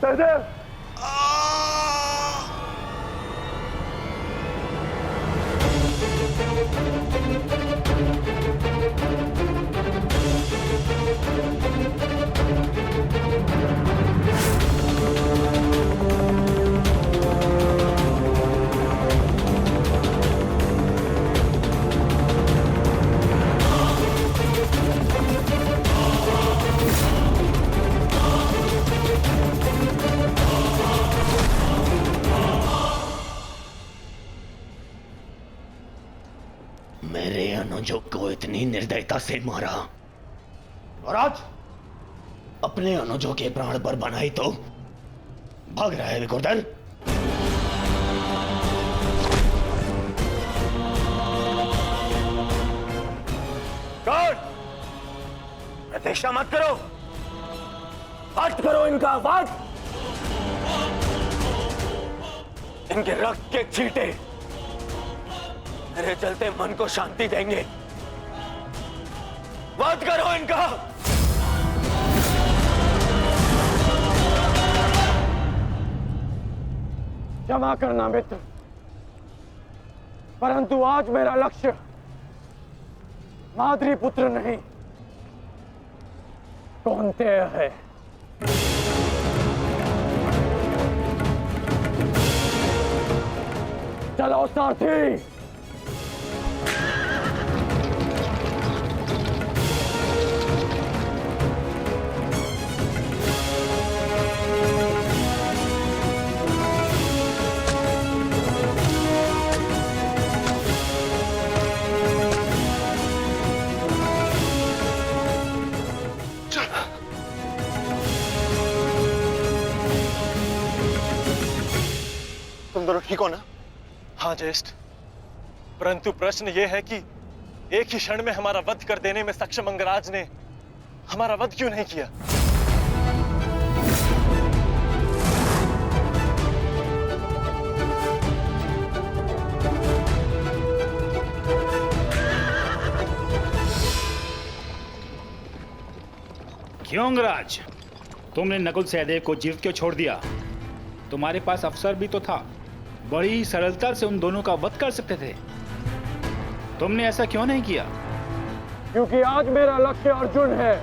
सहदेव। मेरे अनुजों को इतनी निर्दयता से मारा और आज अपने अनुजों के प्राण पर बनाई तो भाग रहा है विकुर्दर। कौन? प्रतीक्षा मत करो, वध करो इनका वध। इनके रक्त के छींटे मेरे चलते मन को शांति देंगे। वध करो इनका। क्षमा करना मित्र, परंतु आज मेरा लक्ष्य माद्री पुत्र नहीं कौन्तेय है। चलो सारथी। तुम दोनों ठीक हो ना? हाँ ज्येष्ठ, परंतु प्रश्न यह है कि एक ही क्षण में हमारा वध कर देने में सक्षम अंगराज ने हमारा वध क्यों नहीं किया? क्यों अंगराज, तुमने नकुल सहदेव को जीवित क्यों छोड़ दिया? तुम्हारे पास अवसर भी तो था, बड़ी सरलता से उन दोनों का वध कर सकते थे। तुमने ऐसा क्यों नहीं किया? क्योंकि आज मेरा लक्ष्य अर्जुन है,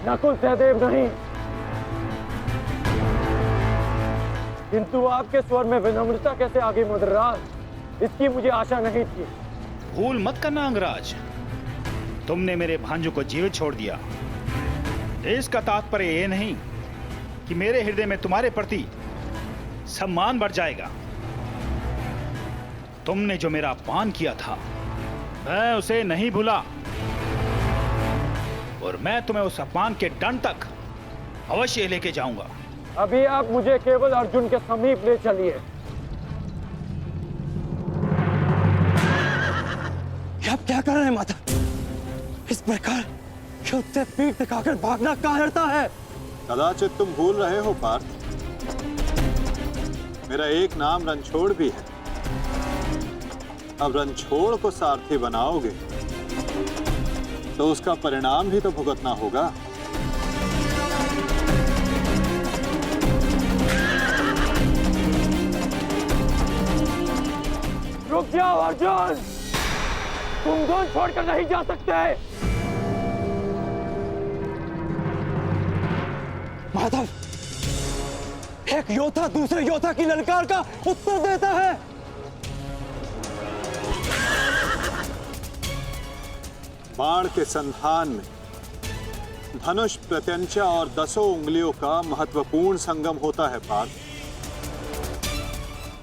नकुल सहदेव नहीं। किंतु आपके स्वर में विनम्रता कैसे आगे मदराज, इसकी मुझे आशा नहीं थी। भूल मत करना अंगराज, तुमने मेरे भांजों को जीवित छोड़ दिया। इसका तात्पर्य यह नहीं कि मेरे हृदय में तुम्हारे प्रति सम्मान बढ़ जाएगा। तुमने जो मेरा अपमान किया था मैं उसे नहीं भूला, और मैं तुम्हें उस अपमान के दंड तक अवश्य लेके जाऊंगा। अभी आप मुझे केवल अर्जुन के समीप ले चलिए। आप क्या कर रहे हैं माता? इस प्रकार युद्ध से पीठ दिखाकर भागना कायरता है। कदाचित तुम भूल रहे हो पार्थ, मेरा एक नाम रणछोड़ भी है। अब रणछोड़ को सारथी बनाओगे तो उसका परिणाम भी तो भुगतना होगा। रुक जाओ अर्जुन, तुम दोनों छोड़कर नहीं जा सकते। माधव, एक योद्धा दूसरे योद्धा की ललकार का उत्तर देता है। बाण के संधान में धनुष, प्रत्यंचा और 10 उंगलियों का महत्वपूर्ण संगम होता है पार्थ,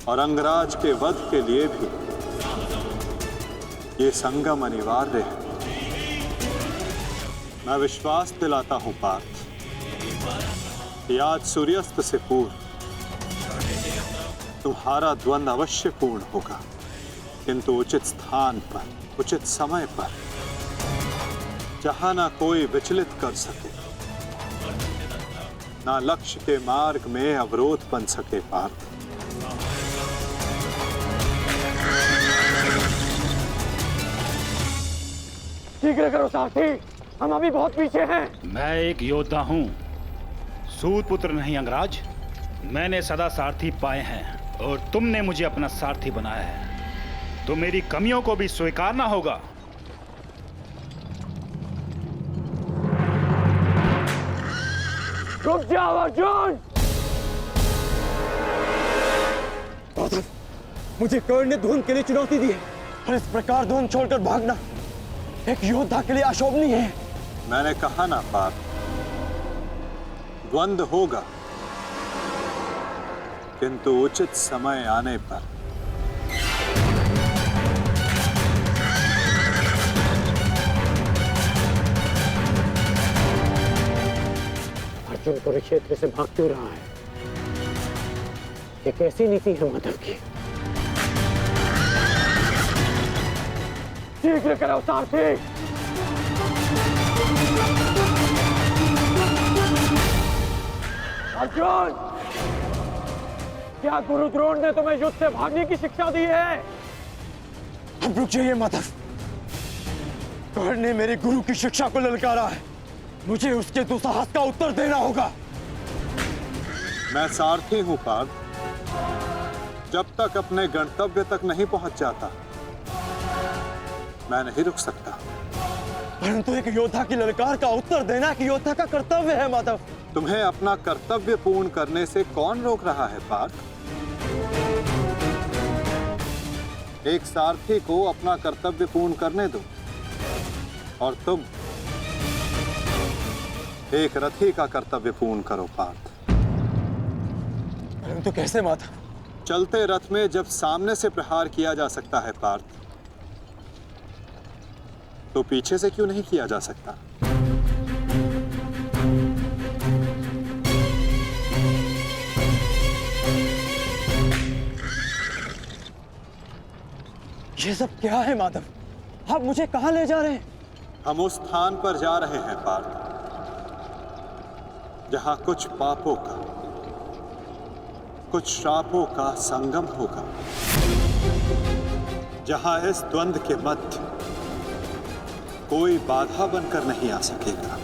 और अंगराज के वध के लिए भी ये संगम अनिवार्य है। मैं विश्वास दिलाता हूं पार्थ, आज सूर्यास्त से पूर्व तुम्हारा द्वंद्व अवश्य पूर्ण होगा, किंतु उचित स्थान पर, उचित समय पर, जहां ना कोई विचलित कर सके, ना लक्ष्य के मार्ग में अवरोध बन सके पार्थ। शीघ्र करो सारथी, हम अभी बहुत पीछे हैं। मैं एक योद्धा हूं, सूत पुत्र नहीं अंगराज, मैंने सदा सारथी पाए हैं और तुमने मुझे अपना सारथी बनाया है, तो मेरी कमियों को भी स्वीकारना होगा। रुक जाओ अर्जुन! माधव, मुझे कर्ण ने धुन के लिए चुनौती दी है और इस प्रकार धुन छोड़कर भागना एक योद्धा के लिए अशोभनीय है। मैंने कहा ना पार्थ, द्वंद्व होगा, किंतु उचित समय आने पर। अर्जुन कुरुक्षेत्र से भाग क्यों रहा है? ये कैसी नीति है माधव की? शीघ्र करो सारथी! अर्जुन, क्या गुरु द्रोण ने तुम्हें युद्ध से भागने की शिक्षा दी है? अब रुक जाइए माधव, कर्ण ने मेरे गुरु की शिक्षा को ललकारा है, मुझे उसके दुस्साहस का उत्तर देना होगा। मैं सारथी हूं पार्थ, जब तक अपने गंतव्य तक नहीं पहुंच जाता मैं नहीं रुक सकता। परंतु एक योद्धा की ललकार का उत्तर देना एक योद्धा का कर्तव्य है माधव। तुम्हें अपना कर्तव्य पूर्ण करने से कौन रोक रहा है पार्थ? एक सारथी को अपना कर्तव्य पूर्ण करने दो और तुम एक रथी का कर्तव्य पूर्ण करो पार्थ। परंतु कैसे माधव? चलते रथ में जब सामने से प्रहार किया जा सकता है पार्थ, तो पीछे से क्यों नहीं किया जा सकता? ये सब क्या है माधव? आप मुझे कहां ले जा रहे हैं? हम उस स्थान पर जा रहे हैं पार्थ, जहां कुछ पापों का, कुछ श्रापों का संगम होगा, जहां इस द्वंद्व के मध्य कोई बाधा बनकर नहीं आ सकेगा।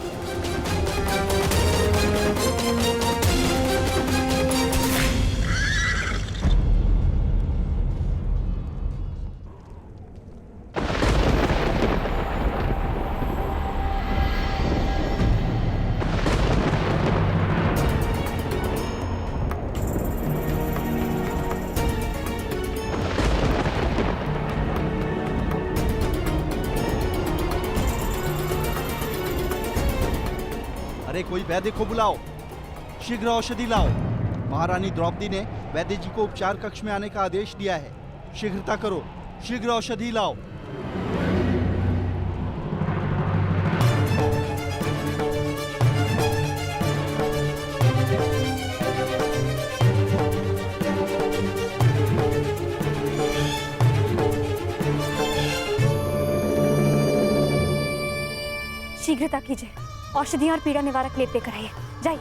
अरे कोई वैद्य को बुलाओ, शीघ्र औषधि लाओ। महारानी द्रौपदी ने वैद्य जी को उपचार कक्ष में आने का आदेश दिया है, शीघ्रता करो, शीघ्र औषधि लाओ। शीघ्रता कीजिए, औषधियां और पीड़ा निवारक लेप लेकर आइए। जाइए।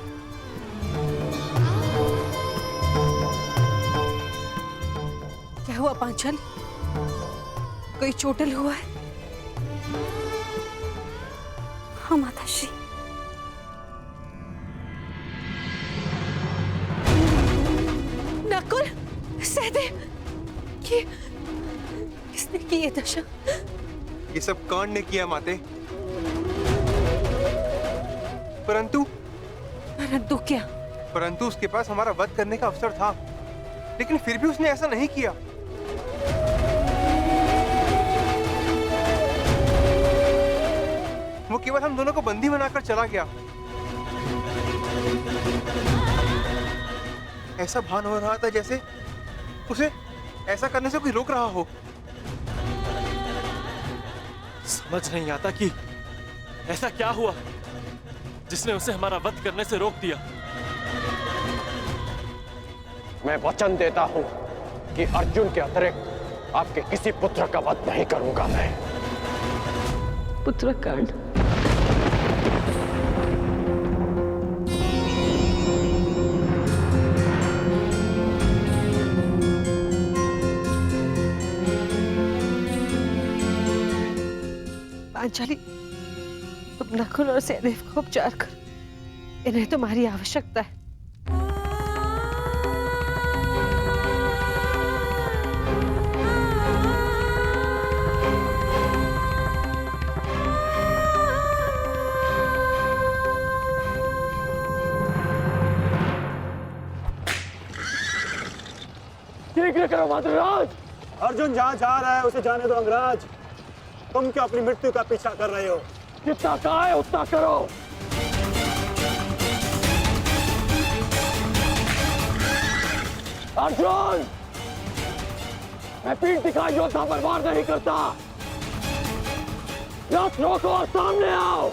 क्या हुआ पांचाली? कोई चोटिल हुआ है? हाँ माताश्री। नकुल, सहदेव, ये किसने की ये दशा? ये सब कर्ण ने किया माते। परंतु क्या? परंतु उसके पास हमारा वध करने का अवसर था, लेकिन फिर भी उसने ऐसा नहीं किया। वो केवल हम दोनों को बंदी बनाकर चला गया। ऐसा भान हो रहा था जैसे उसे ऐसा करने से कोई रोक रहा हो। समझ नहीं आता कि ऐसा क्या हुआ जिसने उसे हमारा वध करने से रोक दिया। मैं वचन देता हूं कि अर्जुन के अतिरिक्त आपके किसी पुत्र का वध नहीं करूंगा मैं। पुत्र कर्ण, पांचाली, तुम नकुल और सहदेव का उपचार कर इन्हें तुम्हारी आवश्यकता है। शीघ्र करो मद्राज। अर्जुन जहाँ जा रहा है उसे जाने दो अंगराज। तुम क्यों अपनी मृत्यु का पीछा कर रहे हो? जितना कहा है उतना करो। अर्जुन, मैं पीठ दिखाई योद्धा पर वार नहीं करता। रथ रोको और सामने आओ,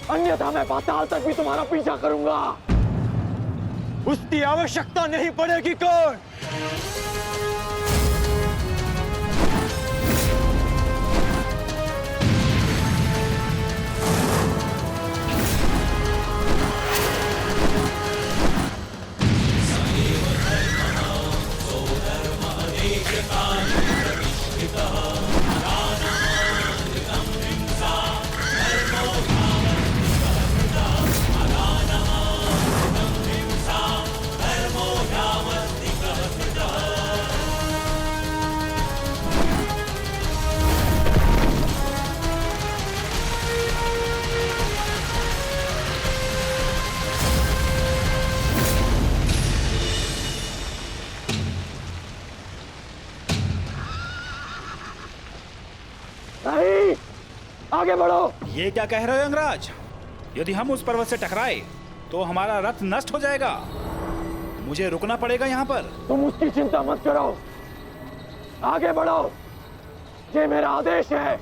अन्यथा मैं पाताल तक भी तुम्हारा पीछा करूंगा। उसकी आवश्यकता नहीं पड़ेगी कौन? नहीं, आगे बढ़ो। ये क्या कह रहे हो अंगराज? यदि हम उस पर्वत से टकराए तो हमारा रथ नष्ट हो जाएगा। मुझे रुकना पड़ेगा यहाँ पर। तुम उसकी चिंता मत करो, आगे बढ़ो, ये मेरा आदेश है।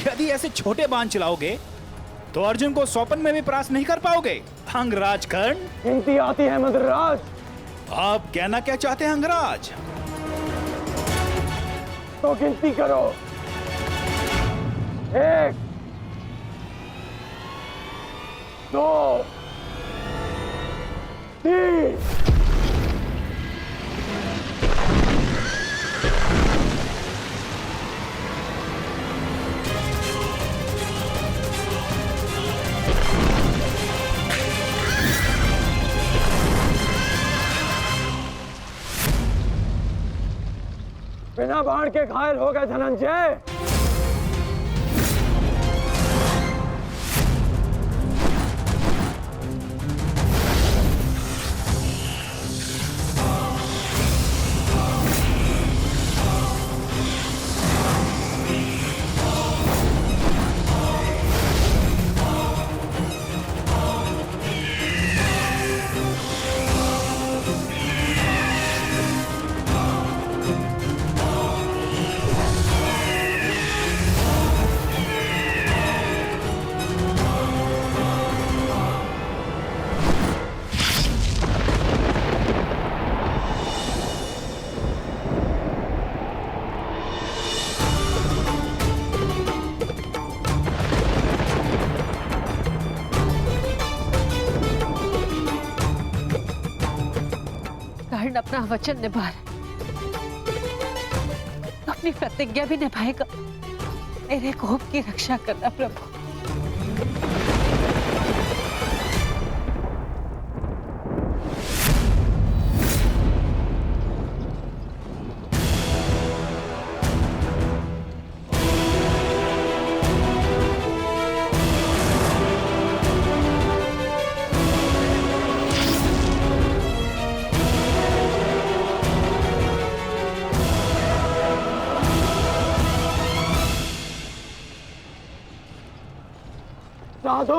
यदि ऐसे छोटे बाण चलाओगे तो अर्जुन को स्वपन में भी परास्त नहीं कर पाओगे। अंगराज कर्ण, गिनती आती है मद्राज। आप कहना क्या चाहते हैं अंगराज? तो गिनती करो। 1, 2, 3। बिना बाण के घायल हो गए धनंजय। कर्ण अपना वचन निभा, अपनी प्रतिज्ञा भी निभाएगा। मेरे कोप की रक्षा करना प्रभु। साधु,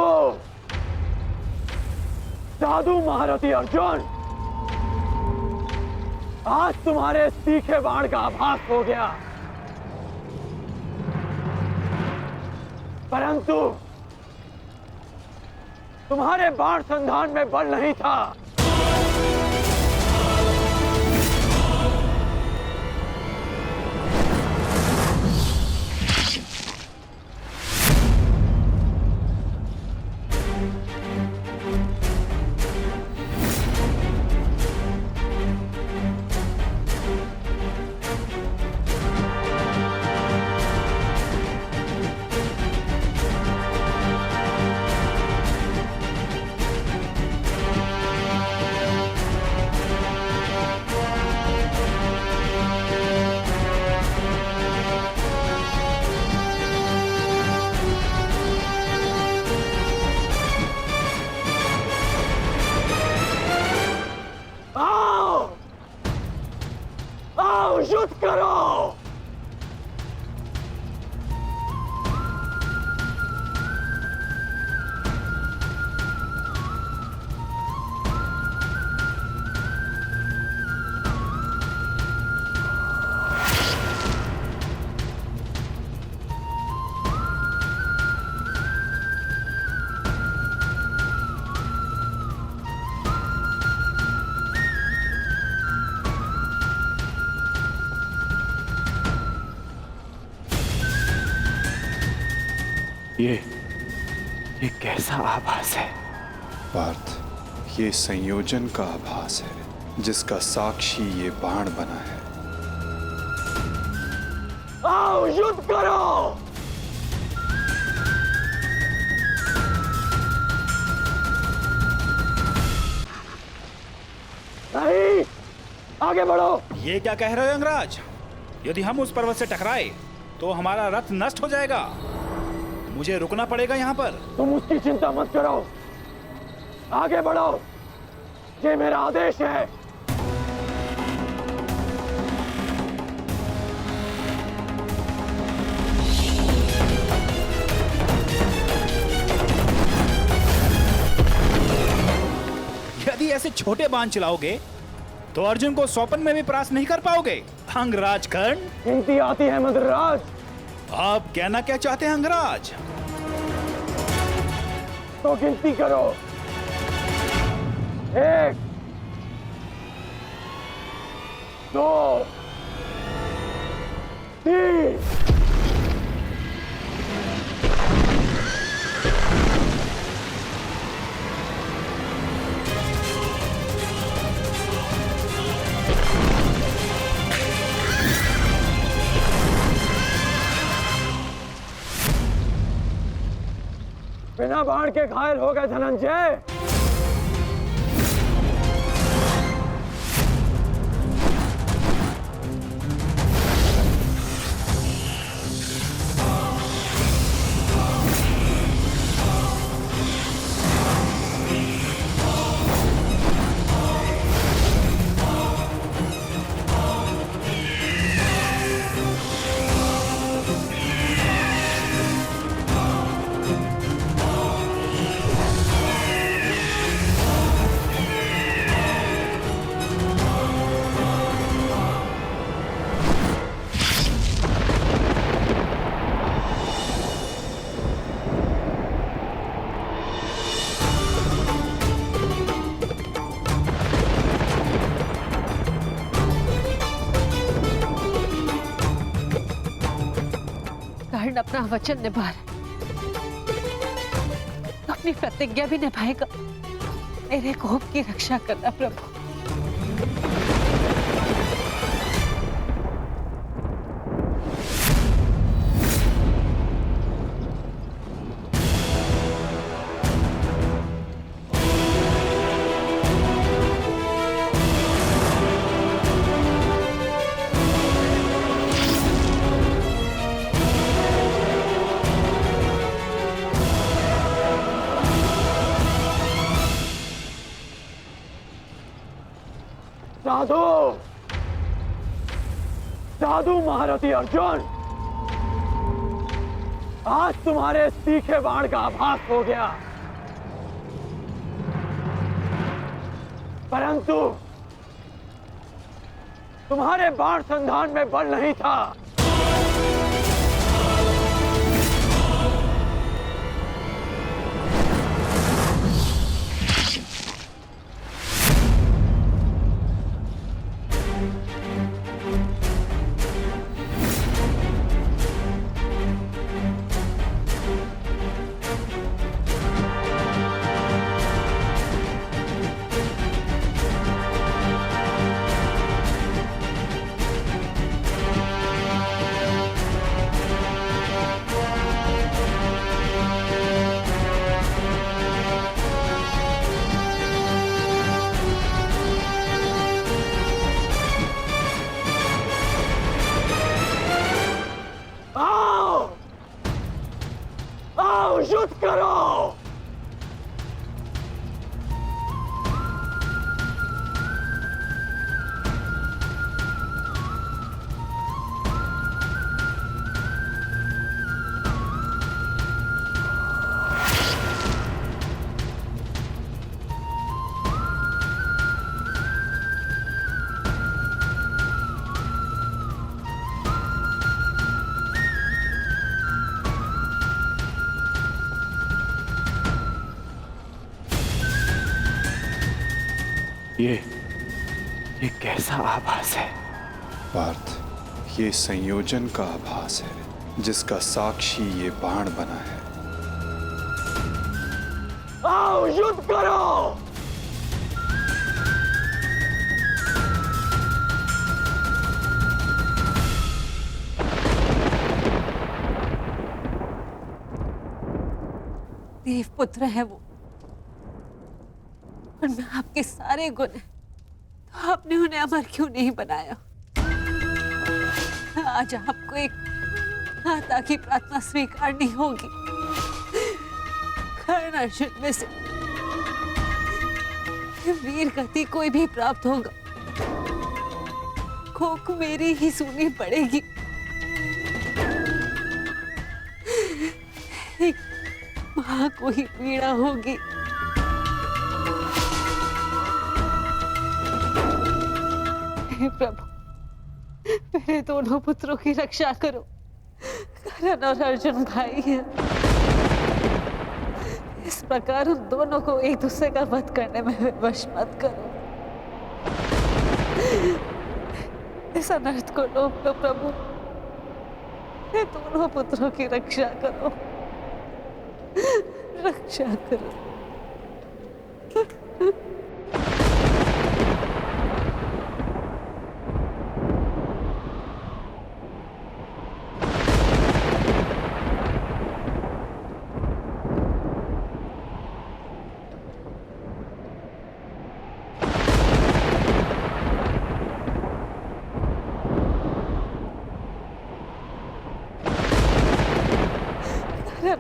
साधु महारथी अर्जुन, आज तुम्हारे तीखे बाण का आभास हो गया, परंतु तुम्हारे बाण संधान में बल नहीं था। युद्ध करो। ये कैसा आभास है? पार्थ, ये संयोजन का आभास है जिसका साक्षी ये बाण बना है। आओ युद्ध करो। नहीं, आगे बढ़ो। ये क्या कह रहे हो अंगराज? यदि हम उस पर्वत से टकराए तो हमारा रथ नष्ट हो जाएगा। मुझे रुकना पड़ेगा यहाँ पर। तुम उसकी चिंता मत करो, आगे बढ़ो, ये मेरा आदेश है। यदि ऐसे छोटे बाण चलाओगे तो अर्जुन को स्वपन में भी परास्त नहीं कर पाओगे। अंगराज कर्ण, गिनती आती है मद्रराज। आप कहना क्या चाहते हैं अंगराज? तो गिनती करो। 1 2 3। बिना बाण के घायल हो गए धनंजय। कर्ण अपना वचन निभा रहा, अपनी प्रतिज्ञा भी निभाएगा। मेरे कोप की रक्षा करना प्रभु। साधु, साधु महारथी अर्जुन, आज तुम्हारे तीखे बाण का आभास हो गया, परंतु तुम्हारे बाण संधान में बल नहीं था। ये कैसा आभास है? पार्थ, ये संयोजन का आभास है जिसका साक्षी ये बाण बना है। आओ युद्ध करो। देवपुत्र है वो, और मैं आपके सारे गुण हैं, तो आपने उन्हें अमर क्यों नहीं बनाया? आज आपको एक माता की प्रार्थना स्वीकारनी होगी। कर्ण अर्जुन में से वीर गति कोई भी प्राप्त होगा, कोक मेरी ही सुननी पड़ेगी। एक मां को ही पीड़ा होगी। हे प्रभु, मेरे दोनों पुत्रों की रक्षा करो। कर्ण और अर्जुन भाई हैं। इस प्रकार उन दोनों को एक दूसरे का वध करने में विवश मत करो। इस अनर्थ को रोक लो प्रभु। मेरे दोनों पुत्रों की रक्षा करो, रक्षा करो।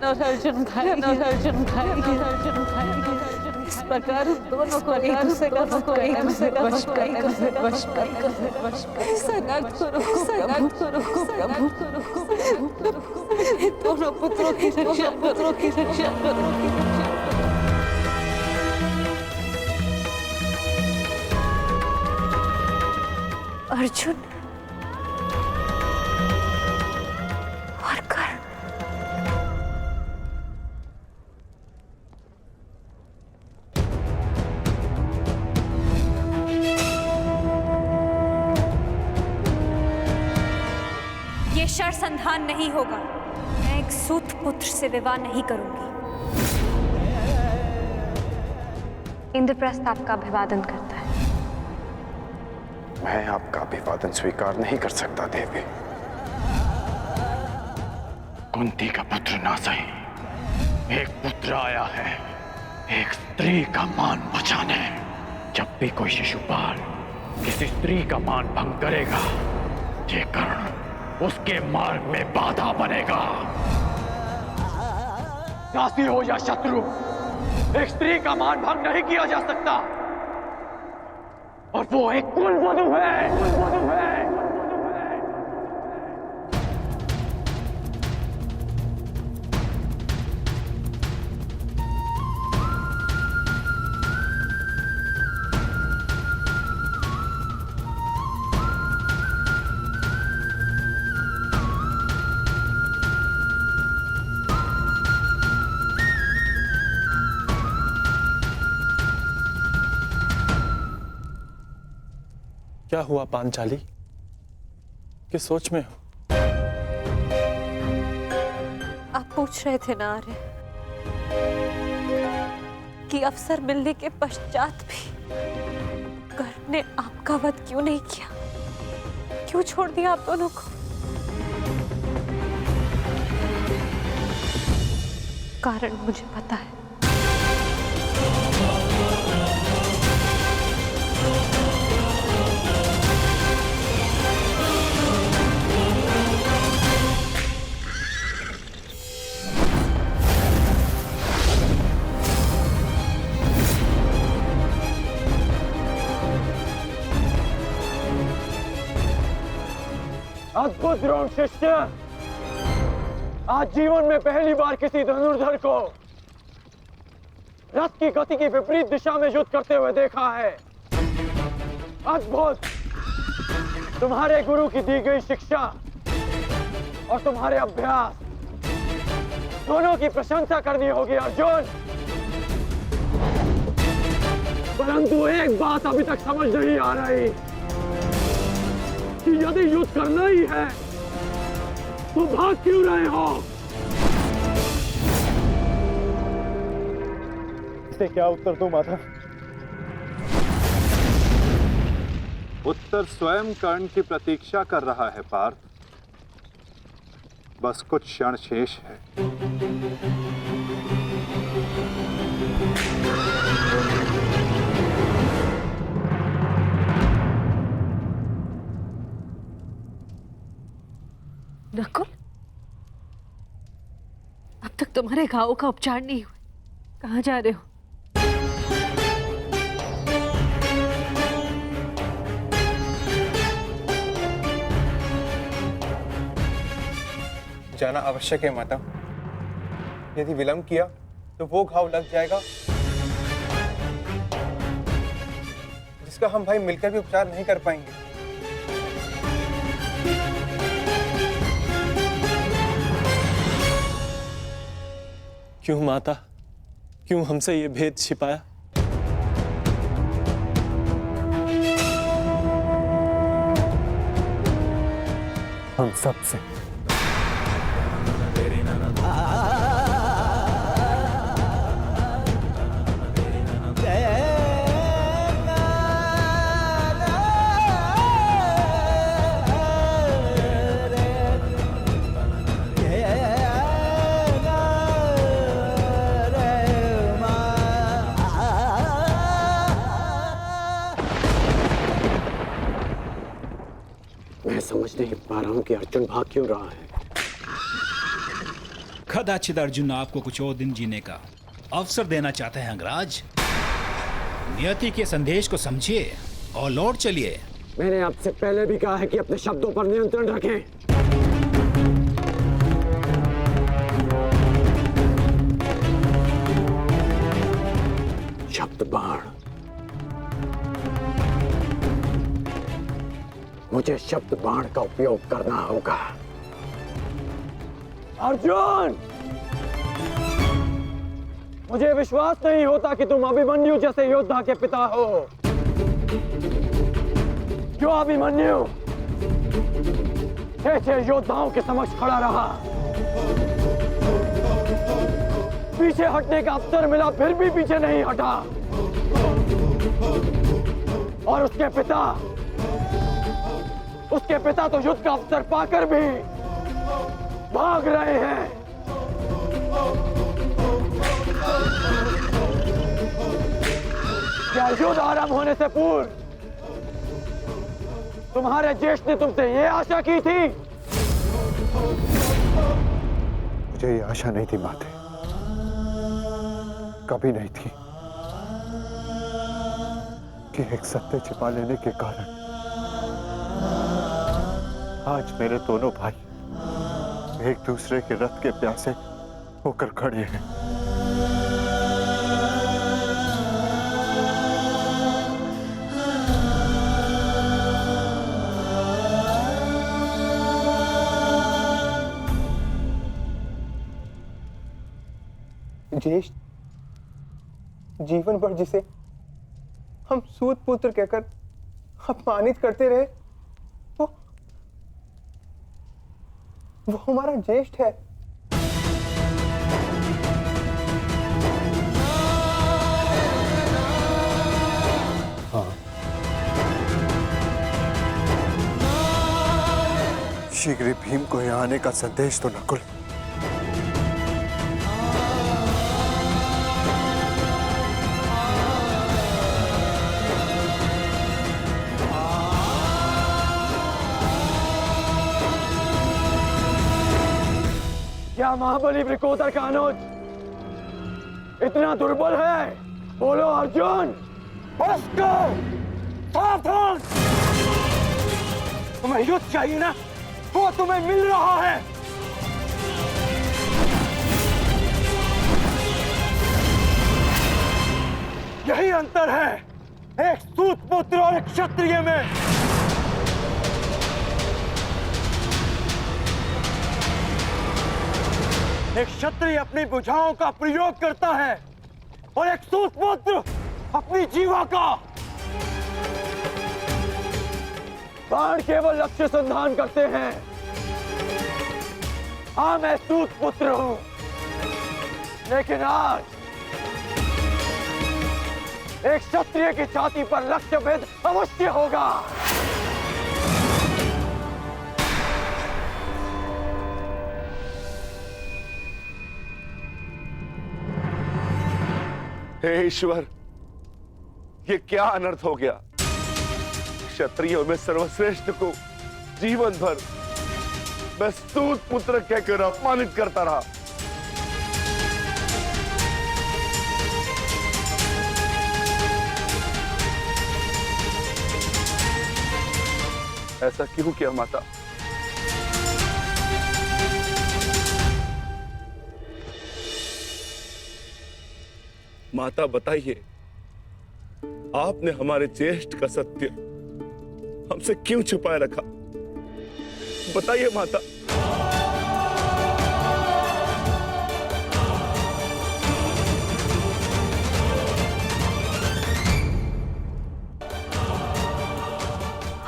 और अर्जुन भाई, अर्जुन भाई, अर्जुन भाई, इस प्रकार उन दोनों को एक दूसरे का वश दोनों पुत्रों की रक्षा करो। अर्जुन और कर्ण। ये शर संधान नहीं होगा। मैं एक सूत पुत्र से विवाह नहीं करूंगी। इंद्रप्रस्थ आपका अभिवादन करता है। मैं आपका अभिवादन स्वीकार नहीं कर सकता देवी। कुंती का पुत्र ना सही, एक पुत्र आया है एक स्त्री का मान बचाने। जब भी कोई शिशुपाल किसी स्त्री का मान भंग करेगा, ये कर्ण उसके मार्ग में बाधा बनेगा। दासी हो या शत्रु, एक स्त्री का मान भंग नहीं किया जा सकता, और वो एक कुलवधू है। क्या हुआ पांचाली? किस सोच में हो? आप पूछ रहे थे ना आर्य कि अवसर मिलने के पश्चात भी कर्ण ने आपका वध क्यों नहीं किया, क्यों छोड़ दिया आप दोनों को? कारण मुझे पता है। अद्भुत द्रोण शिष्य, आज जीवन में पहली बार किसी धनुर्धर को रथ की गति की विपरीत दिशा में युद्ध करते हुए देखा है। अद्भुत! तुम्हारे गुरु की दी गई शिक्षा और तुम्हारे अभ्यास दोनों की प्रशंसा करनी होगी अर्जुन। परंतु एक बात अभी तक समझ नहीं आ रही कि यदि युद्ध करना ही है तो भाग क्यों रहे हो? इसे क्या उत्तर दूं माता? उत्तर स्वयं कर्ण की प्रतीक्षा कर रहा है पार्थ। बस कुछ क्षण शेष है। नकुल, अब तक तुम्हारे घावों का उपचार नहीं हुआ। कहाँ जा रहे हो? जाना आवश्यक है माता। यदि विलंब किया तो वो घाव लग जाएगा जिसका हम भाई मिलकर भी उपचार नहीं कर पाएंगे। क्यों माता, क्यों हमसे ये भेद छिपाया? हम सब से। मैं समझ नहीं पा रहा हूं कि अर्जुन भाग क्यों रहा है। कदाचित अर्जुन आपको कुछ और दिन जीने का अवसर देना चाहते हैं अंगराज। नियति के संदेश को समझिए और लौट चलिए। मैंने आपसे पहले भी कहा है कि अपने शब्दों पर नियंत्रण रखें। शब्द बाण, मुझे शब्द बाण का उपयोग करना होगा। अर्जुन, मुझे विश्वास नहीं होता कि तुम अभिमन्यु जैसे योद्धा के पिता हो। क्यों अभिमन्यु 6 योद्धाओं के समक्ष खड़ा रहा, पीछे हटने का अवसर मिला फिर भी पीछे नहीं हटा, और उसके पिता तो युद्ध का अवसर पाकर भी भाग रहे हैं। क्या युद्ध आरंभ होने से पूर्व तुम्हारे ज्येष्ठ ने तुमसे ये आशा की थी? मुझे ये आशा नहीं थी माते, कभी नहीं थी कि एक सत्य छिपा लेने के कारण आज मेरे दोनों भाई एक दूसरे के रथ के प्यासे होकर खड़े हैं। ज्येष्ठ जीवन भर जिसे हम सूत पुत्र कहकर अपमानित करते रहे, वो हमारा ज्येष्ठ है। हाँ, शीघ्र ही भीम को यहाँ आने का संदेश तो नकुल। क्या महाबली वृकोदर का अनुज इतना दुर्बल है? बोलो अर्जुन। सावधान! तुम्हें युद्ध चाहिए ना, वो तुम्हें मिल रहा है। यही अंतर है एक सूत पुत्र और एक क्षत्रिय में। एक क्षत्रिय अपनी भुजाओं का प्रयोग करता है और एक सूत पुत्र अपनी जीवा का। बाण केवल लक्ष्य संधान करते हैं। हाँ, मैं सूत पुत्र हूं, लेकिन आज एक क्षत्रिय की छाती पर लक्ष्य भेद अवश्य होगा। हे ईश्वर, ये क्या अनर्थ हो गया। क्षत्रियों में सर्वश्रेष्ठ को जीवन भर मैं सूत पुत्र कहकर अपमानित करता रहा। ऐसा क्यों किया माता? माता बताइए, आपने हमारे ज्येष्ठ का सत्य हमसे क्यों छुपाए रखा? बताइए माता।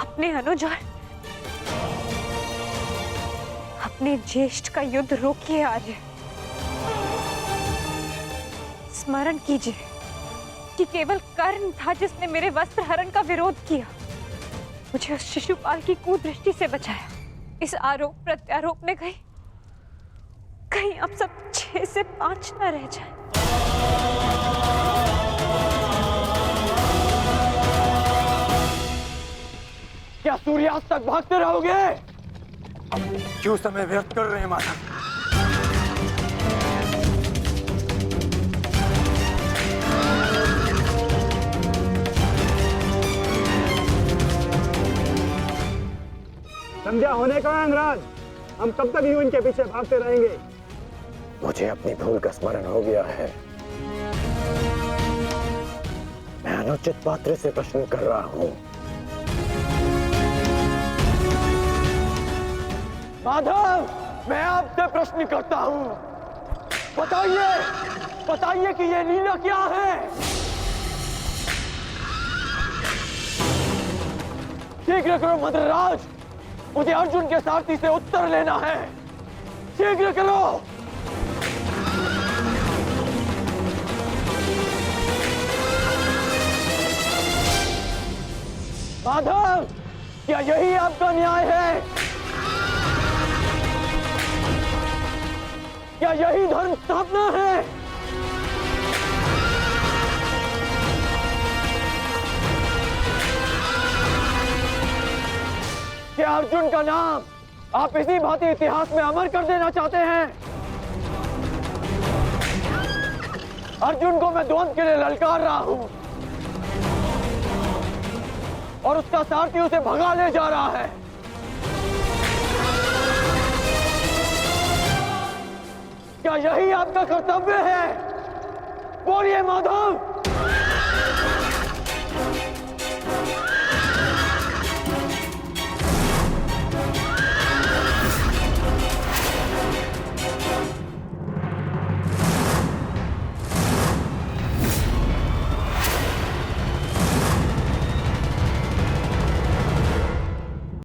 अपने अनुज और अपने ज्येष्ठ का युद्ध रोकिए। आज स्मरण कीजिए कि केवल कर्ण था जिसने मेरे वस्त्र हरण का विरोध किया, मुझे उस शिशुपाल की कुदृष्टि से बचाया। इस आरोप प्रत्यारोप में कहीं अब सब 6 से 5 न रह जाए। क्या सूर्यास्त तक भागते रहोगे? क्यों समय व्यर्थ कर रहे हैं माता? संध्या होने का अंगराज, हम कब तक यूं इनके पीछे भागते रहेंगे? मुझे अपनी भूल का स्मरण हो गया है। मैं अनुचित पात्र से प्रश्न कर रहा हूं। माधव, मैं आपसे प्रश्न करता हूं। बताइए कि ये लीला क्या है? शीघ्र करो मद्रराज, मुझे अर्जुन के सारथी से उत्तर लेना है। शीघ्र करो। माधव, क्या यही आपका न्याय है? क्या यही धर्म स्थापना है? क्या अर्जुन का नाम आप इसी भांति इतिहास में अमर कर देना चाहते हैं? अर्जुन को मैं द्वंद्व के लिए ललकार रहा हूं और उसका सारथी उसे भगा ले जा रहा है। क्या यही आपका कर्तव्य है? बोलिए माधव।